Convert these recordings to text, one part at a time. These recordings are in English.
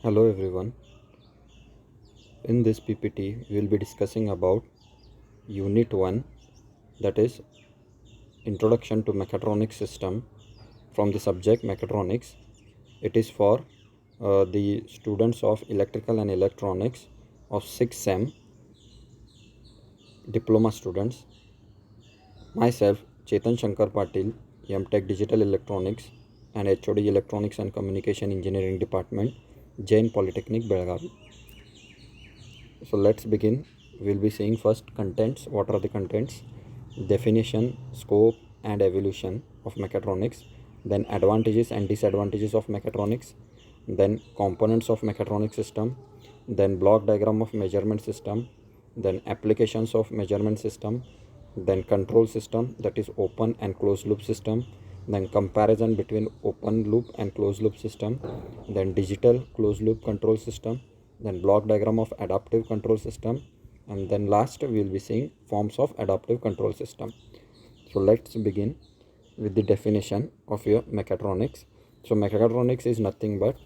Hello everyone. In this PPT, we will be discussing about Unit 1, that is Introduction to Mechatronics System, from the subject Mechatronics. It is for the students of Electrical and Electronics of 6th SEM, diploma students. Myself, Chetan Shankar Patil, M.Tech Digital Electronics and HOD Electronics and Communication Engineering Department, Jain Polytechnic, Belgavi. So let's begin. We'll be seeing first contents. What are the contents? Definition, scope and evolution of mechatronics, then advantages and disadvantages of mechatronics, then components of mechatronic system, then block diagram of measurement system, then applications of measurement system, then control system, that is open and closed loop system, then comparison between open loop and closed loop system, then digital closed loop control system, then block diagram of adaptive control system, and then last we will be seeing forms of adaptive control system. So let's begin with the definition of your mechatronics. So mechatronics is nothing but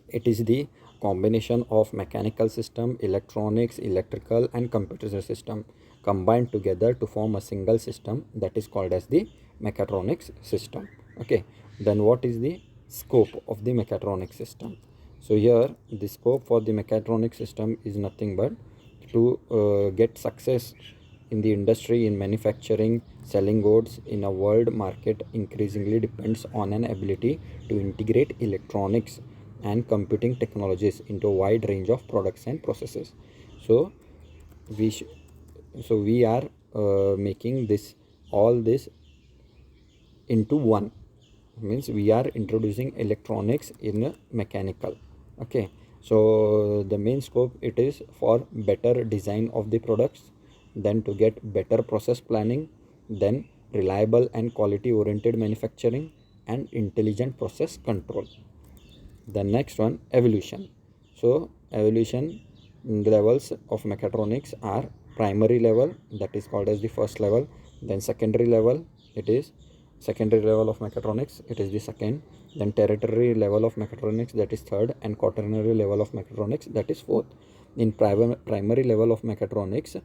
it is the combination of mechanical system, electronics, electrical and computer system combined together to form a single system, that is called as the mechatronics system. Okay, then what is the scope of the mechatronics system? So here the scope for the mechatronic system is nothing but to get success in the industry, in manufacturing, selling goods in a world market increasingly depends on an ability to integrate electronics and computing technologies into a wide range of products and processes. So we sh- we are making this all this into one, means we are introducing electronics in a mechanical. Okay, so the main scope it is for better design of the products, then to get better process planning, then reliable and quality oriented manufacturing and intelligent process control. The next one, evolution. So evolution levels of mechatronics are primary level, that is called as the first level, then secondary level, it is secondary level of mechatronics, it is the second, then tertiary level of mechatronics, that is third, and quaternary level of mechatronics, that is fourth. In primary level of mechatronics,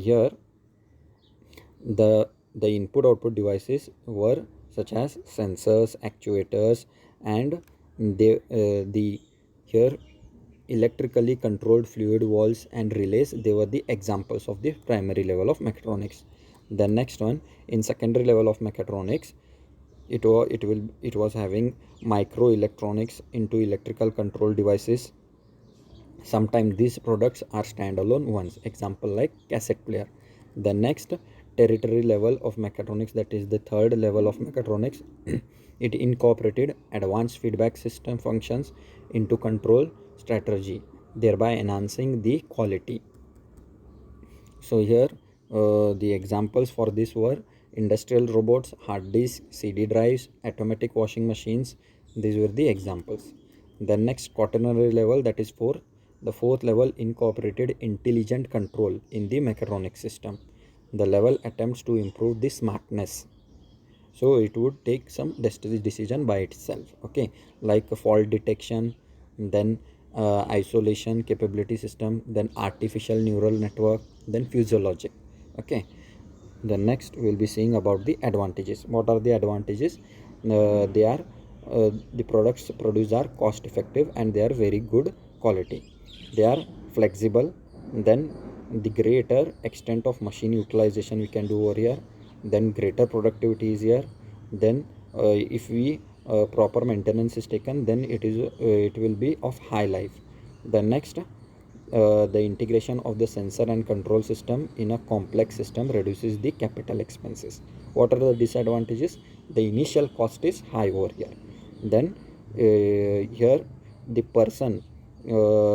here the input output devices were such as sensors, actuators, and the here electrically controlled fluid valves and relays, they were the examples of the primary level of mechatronics. The next one, in secondary level of mechatronics, it was having microelectronics into electrical control devices. Sometimes these products are standalone ones, example like cassette player. The next territory level of mechatronics, that is the third level of mechatronics, it incorporated advanced feedback system functions into control strategy, thereby enhancing the quality. So here the examples for this were industrial robots, hard disks, CD drives, automatic washing machines. These were the examples. The next quaternary level, that is fourth. The fourth level incorporated intelligent control in the mechatronic system. The level attempts to improve the smartness. So it would take some decision by itself. Okay, like fault detection, then isolation capability system, then artificial neural network, then physiologic. Okay, the next we'll be seeing about the advantages. What are the advantages? They are the products produced are cost effective and they are very good quality. They are flexible, then the greater extent of machine utilization we can do over here, then greater productivity is here, then if we proper maintenance is taken, then it will be of high life. The next, the integration of the sensor and control system in a complex system reduces the capital expenses. What are the disadvantages? The initial cost is high over here. Then here the person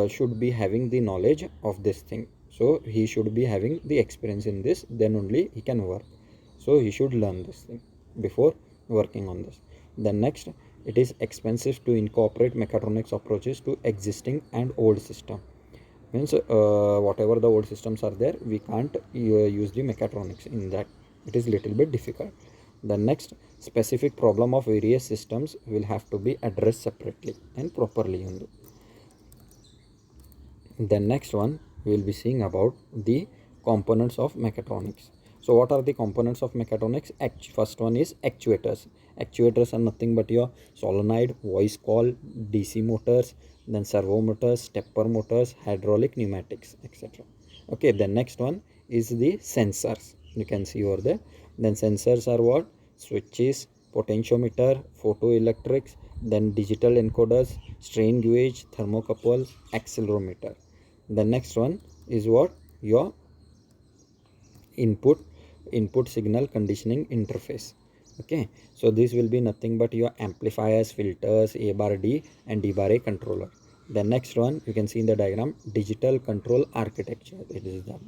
should be having the knowledge of this thing, so he should be having the experience in this, then only he can work. So he should learn this thing before working on this. Then next, it is expensive to incorporate mechatronics approaches to existing and old system, means whatever the old systems are there, we can't use the mechatronics in that, it is little bit difficult. The next, specific problem of various systems will have to be addressed separately and properly. The next one we will be seeing about the components of mechatronics. So what are the components of mechatronics? First one is actuators. Actuators are nothing but your solenoid, voice coil, DC motors, then servo motors, stepper motors, hydraulic, pneumatics, etc. Okay, the next one is the sensors. You can see over there. Then sensors are what? Switches, potentiometer, photoelectrics, then digital encoders, strain gauge, thermocouple, accelerometer. The next one is what? Your input signal conditioning interface. Okay, so this will be nothing but your amplifiers, filters, A bar D and D bar A controller. The next one you can see in the diagram, digital control architecture. It is that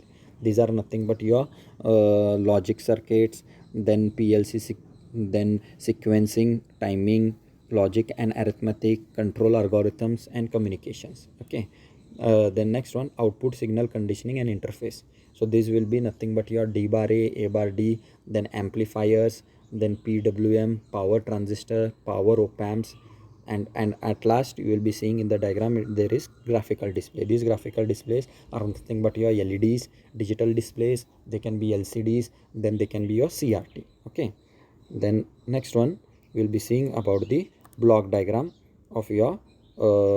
these are nothing but your logic circuits, then PLC, then sequencing, timing, logic and arithmetic, control algorithms and communications. Okay, then next one, output signal conditioning and interface. So this will be nothing but your D bar A bar D, then amplifiers, then PWM, power transistor, power op amps, and at last you will be seeing in the diagram there is graphical display. These graphical displays are nothing but your LEDs, digital displays, they can be LCDs, then they can be your CRT. Okay, then next one we will be seeing about the block diagram of your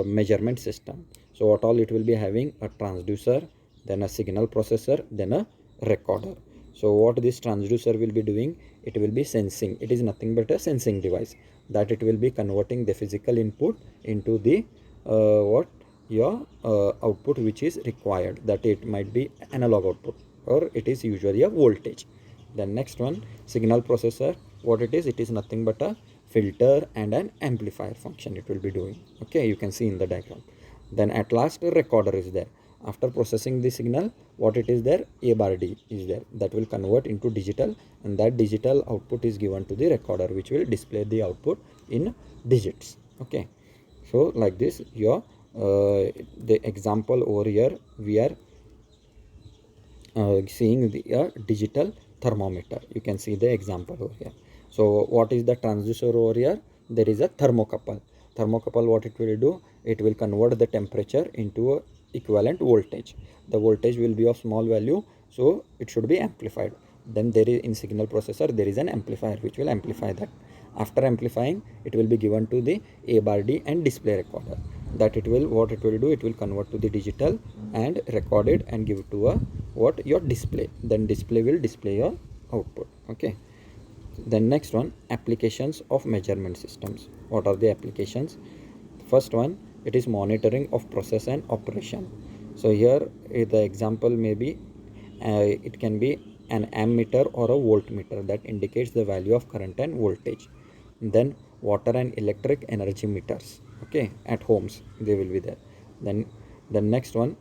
measurement system. So what all it will be having? A transducer, then a signal processor, then a recorder. So what this transducer will be doing? It will be sensing. It is nothing but a sensing device that it will be converting the physical input into the what your output which is required. That it might be analog output or it is usually a voltage. Then next one, signal processor. What it is? It is nothing but a filter and an amplifier function it will be doing. Okay, you can see in the diagram. Then at last a recorder is there. After processing the signal, what it is there? A bar D is there. That will convert into digital, and that digital output is given to the recorder which will display the output in digits. Okay, so like this your the example over here we are seeing the digital thermometer. You can see the example over here. So what is the transducer over here? There is a thermocouple. Thermocouple, what it will do? It will convert the temperature into a equivalent voltage. The voltage will be of small value, so it should be amplified. Then there is in signal processor there is an amplifier which will amplify that. After amplifying, it will be given to the A bar D and display recorder. That it will, what it will do? It will convert to the digital and record it and give to a what? Your display. Then display will display your output. Okay, then next one, applications of measurement systems. What are the applications? First one, it is monitoring of process and operation. So here the example may be it can be an ammeter or a voltmeter that indicates the value of current and voltage. Then water and electric energy meters. Okay, at homes they will be there. Then the next one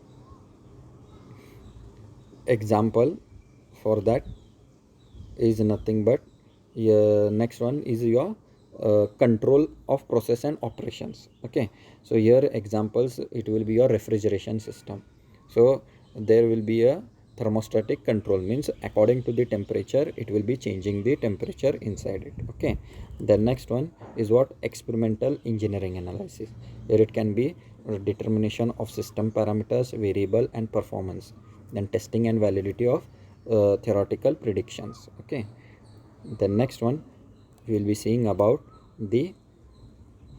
example for that is nothing but next one is your control of process and operations. Okay, so here examples, it will be your refrigeration system. So there will be a thermostatic control, means according to the temperature it will be changing the temperature inside it. Okay, the next one is what? Experimental engineering analysis. Here it can be determination of system parameters, variable and performance, then testing and validity of theoretical predictions. Okay, the next one we will be seeing about the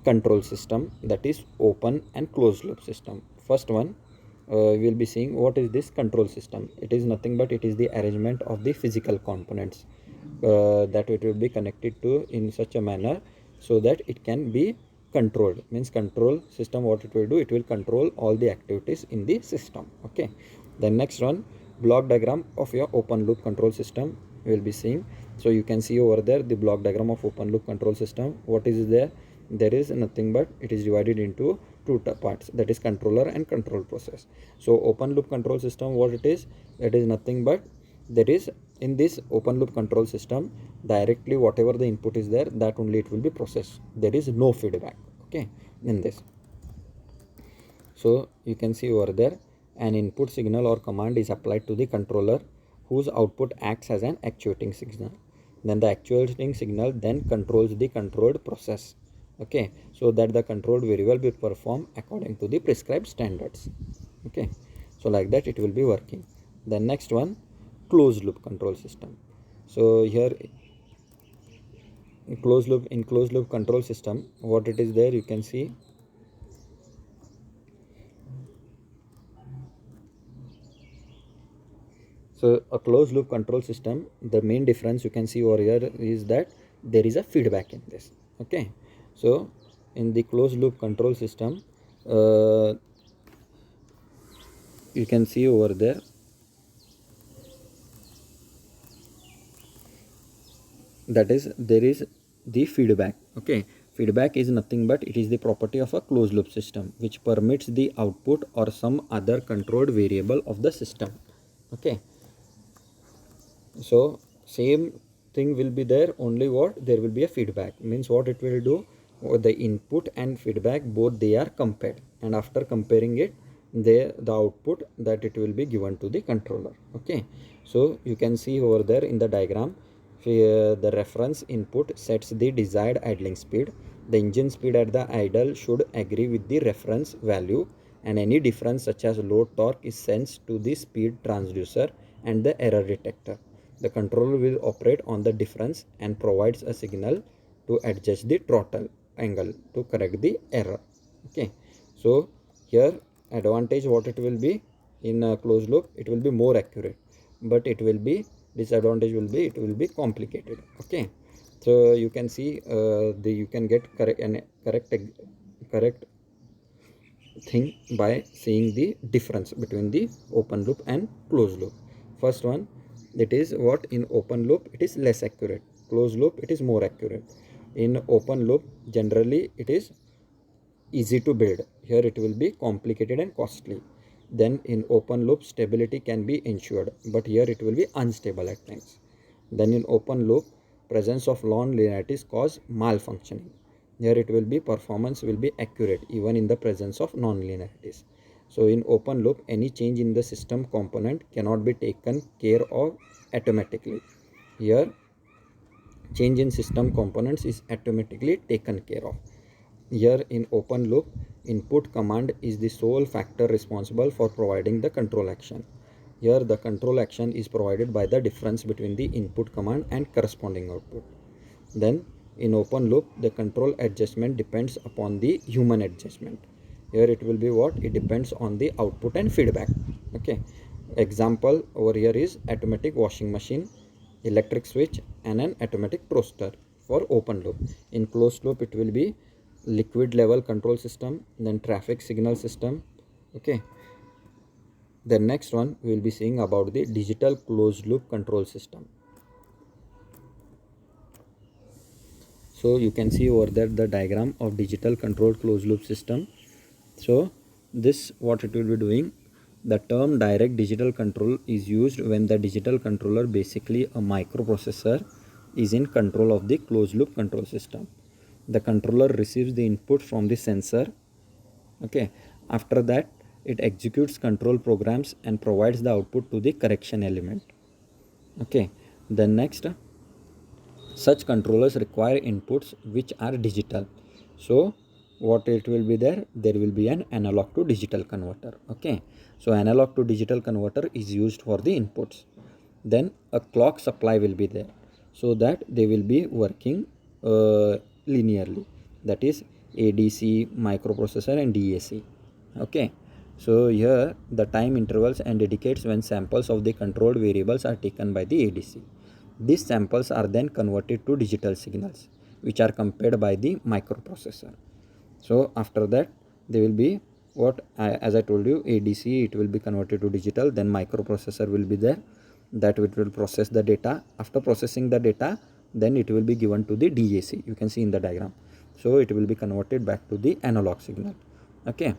control system, that is open and closed loop system. First one we will be seeing what is this control system. It is nothing but it is the arrangement of the physical components that it will be connected to in such a manner so that it can be controlled. Means control system, what it will do? It will control all the activities in the system. Okay, the next one, block diagram of your open loop control system we will be seeing. So you can see over there the block diagram of open loop control system. What is there? There is nothing but it is divided into two parts, that is controller and control process. So open loop control system, what it is? It is nothing but there is in this open loop control system directly whatever the input is there, that only it will be processed. There is no feedback. Okay, in this. So you can see over there an input signal or command is applied to the controller whose output acts as an actuating signal. then the actuating signal then controls the controlled process, okay, so that the controlled variable will perform according to the prescribed standards. Okay, so like that it will be working. The next one, closed loop control system. So here in closed loop control system, what it is there, you can see. So a closed loop control system, the main difference you can see over here is that there is a feedback in this. Okay, so in the closed loop control system, you can see over there, that is there is the feedback. Okay, feedback is nothing but it is the property of a closed loop system which permits the output or some other controlled variable of the system. Okay, so same thing will be there, only what there will be a feedback, means what it will do, the input and feedback both they are compared, and after comparing it, the output that it will be given to the controller. Okay, so you can see over there in the diagram, the reference input sets the desired idling speed. The engine speed at the idle should agree with the reference value, and any difference such as load torque is sensed to the speed transducer and the error detector. The controller will operate on the difference and provides a signal to adjust the throttle angle to correct the error. Okay, so here advantage what it will be, in a closed loop it will be more accurate, but it will be disadvantage will be it will be complicated. Okay, so you can see you can get correct thing by seeing the difference between the open loop and closed loop. First one, it is what, in open loop it is less accurate, closed loop it is more accurate. In open loop generally it is easy to build, here it will be complicated and costly. Then in open loop stability can be ensured, but here it will be unstable at times. Then in open loop, presence of non-linearities cause malfunctioning, here it will be performance will be accurate even in the presence of non-linearities. So in open loop, any change in the system component cannot be taken care of automatically. Here change in system components is automatically taken care of. Here in open loop, input command is the sole factor responsible for providing the control action. Here the control action is provided by the difference between the input command and corresponding output. Then in open loop, the control adjustment depends upon the human adjustment. Here it will be what, it depends on the output and feedback. Okay, example over here is automatic washing machine, electric switch and an automatic toaster for open loop. In closed loop it will be liquid level control system, then traffic signal system. Okay, the next one we will be seeing about the digital closed loop control system. So you can see over there the diagram of digital controlled closed loop system. So this what it will be doing, the term direct digital control is used when the digital controller, basically a microprocessor, is in control of the closed loop control system. The controller receives the input from the sensor. Okay, after that it executes control programs and provides the output to the correction element. Okay, then next, such controllers require inputs which are digital. So what it will be there, there will be an analog to digital converter. Okay, so analog to digital converter is used for the inputs. Then a clock supply will be there, so that they will be working linearly, that is ADC, microprocessor and DAC. Okay, so here the time intervals and indicates when samples of the controlled variables are taken by the ADC. These samples are then converted to digital signals which are compared by the microprocessor. So after that they will be what, as I told you, ADC it will be converted to digital, then microprocessor will be there, that it will process the data. After processing the data, then it will be given to the DAC, you can see in the diagram. So it will be converted back to the analog signal. Okay,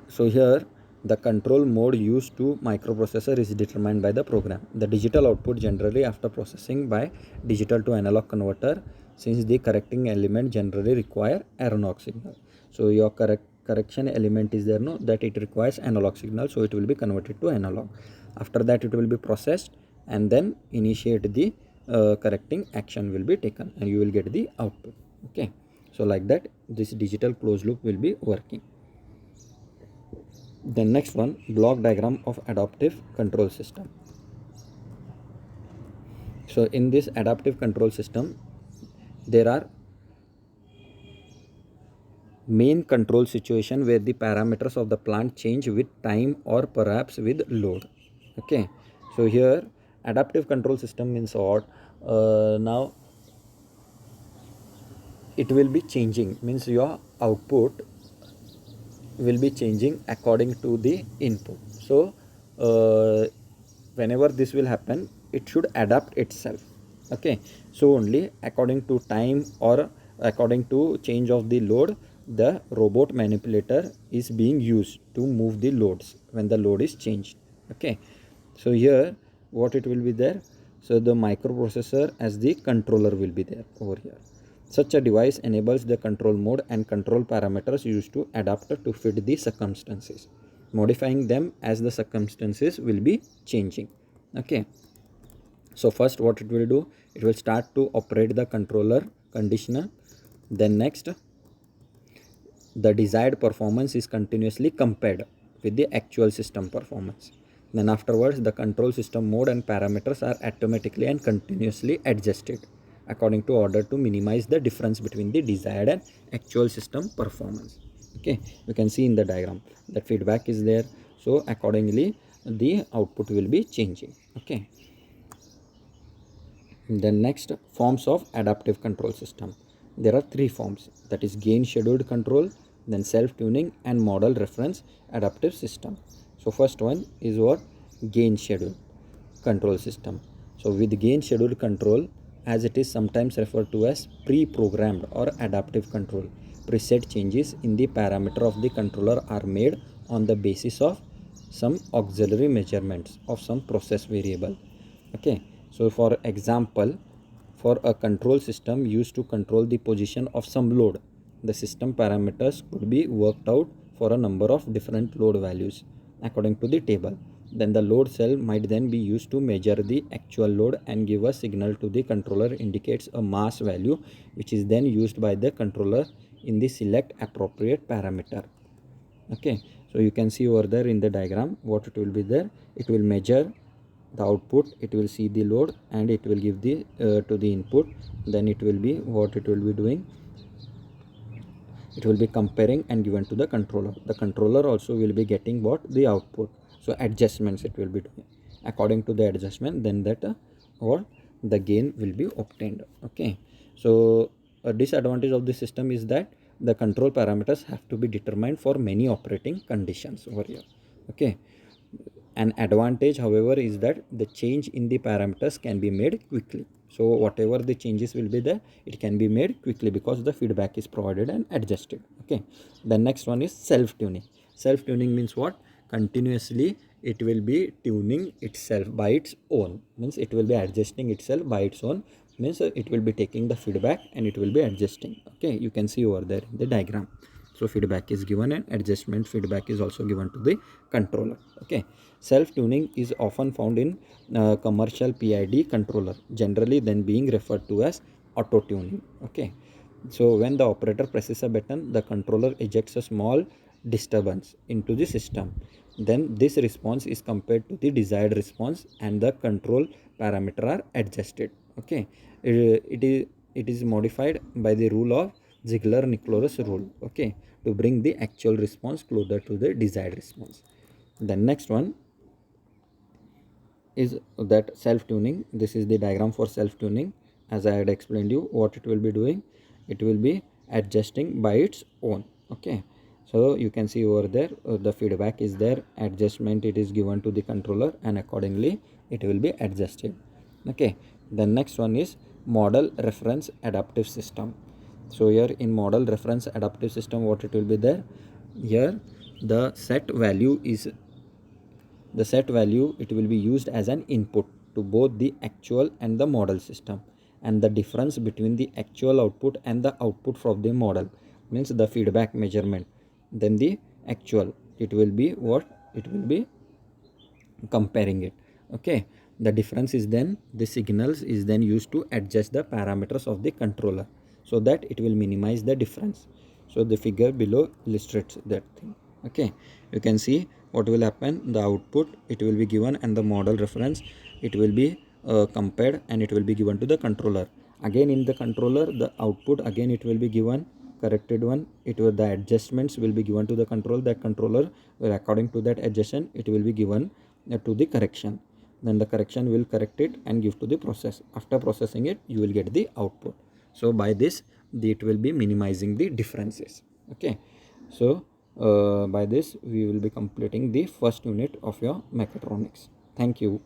so here the control mode used to microprocessor is determined by the program. The digital output generally after processing by digital to analog converter, since the correcting element generally require analog signal. So your correction element is there, no, that it requires analog signal, so it will be converted to analog. After that it will be processed and then initiate the correcting action will be taken, and you will get the output. Okay, so like that this digital closed loop will be working. The next one, block diagram of adaptive control system. So in this adaptive control system, there are main control situation where the parameters of the plant change with time or perhaps with load. Okay, so here adaptive control system means what? Now it will be changing, means your output will be changing according to the input. So whenever this will happen, it should adapt itself. Okay, so only according to time or according to change of the load, the robot manipulator is being used to move the loads when the load is changed. Okay, so here what it will be there, so the microprocessor as the controller will be there over here. Such a device enables the control mode and control parameters used to adapt to fit the circumstances, modifying them as the circumstances will be changing. Okay, so first what it will do, it will start to operate the controller conditioner. Then next, the desired performance is continuously compared with the actual system performance. Then afterwards, the control system mode and parameters are automatically and continuously adjusted according to order to minimize the difference between the desired and actual system performance. Okay, you can see in the diagram that feedback is there, so accordingly the output will be changing. Okay, then next, forms of adaptive control system. There are three forms, that is gain scheduled control, then self-tuning and model reference adaptive system. So first one is what? Gain scheduled control system. So with gain scheduled control, as it is sometimes referred to as pre-programmed or adaptive control, preset changes in the parameter of the controller are made on the basis of some auxiliary measurements of some process variable. Okay, so for example, for a control system used to control the position of some load, the system parameters could be worked out for a number of different load values according to the table. Then the load cell might then be used to measure the actual load and give a signal to the controller indicates a mass value, which is then used by the controller in the select appropriate parameter. Okay, so you can see over there in the diagram what it will be there. It will measure the output, it will see the load, and it will give the to the input. Then it will be what it will be doing, it will be comparing and given to the controller. The controller also will be getting what? The output. So adjustments it will be doing. According to the adjustment, then that or the gain will be obtained. Okay, so a disadvantage of this system is that the control parameters have to be determined for many operating conditions over here. Okay, an advantage however is that the change in the parameters can be made quickly. So whatever the changes will be there, it can be made quickly because the feedback is provided and adjusted. Okay, the next one is self-tuning. Self-tuning means what? Continuously it will be tuning itself by its own, means it will be adjusting itself by its own, means it will be taking the feedback and it will be adjusting. Okay, you can see over there in the diagram. So feedback is given and adjustment feedback is also given to the controller. Okay, self-tuning is often found in commercial PID controller, generally then being referred to as auto tuning. Okay, so when the operator presses a button, the controller ejects a small disturbance into the system. Then this response is compared to the desired response and the control parameter are adjusted. Okay, it is modified by the rule of Ziegler-Nichols rule. Okay, to bring the actual response closer to the desired response. The next one is that self-tuning. This is the diagram for self-tuning. As I had explained you what it will be doing, it will be adjusting by its own. Okay, so you can see over there the feedback is there, adjustment it is given to the controller and accordingly it will be adjusted. Okay, the next one is model reference adaptive system. So here in model reference adaptive system, what it will be there, here the set value it will be used as an input to both the actual and the model system, and the difference between the actual output and the output from the model, means the feedback measurement, then the actual, it will be what? It will be comparing it. Okay, The difference is then the signals is then used to adjust the parameters of the controller so that it will minimize the difference. So the figure below illustrates that thing. Okay, you can see what will happen. The output, it will be given, and the model reference, it will be compared, and it will be given to the controller. Again in the controller, the output, again it will be given, corrected one. It will, the adjustments will be given to the control. That controller will, according to that adjustment, it will be given to the correction. Then the correction will correct it and give to the process. After processing it, you will get the output. So by this, it will be minimizing the differences. Okay, so by this we will be completing the first unit of your mechatronics. Thank you.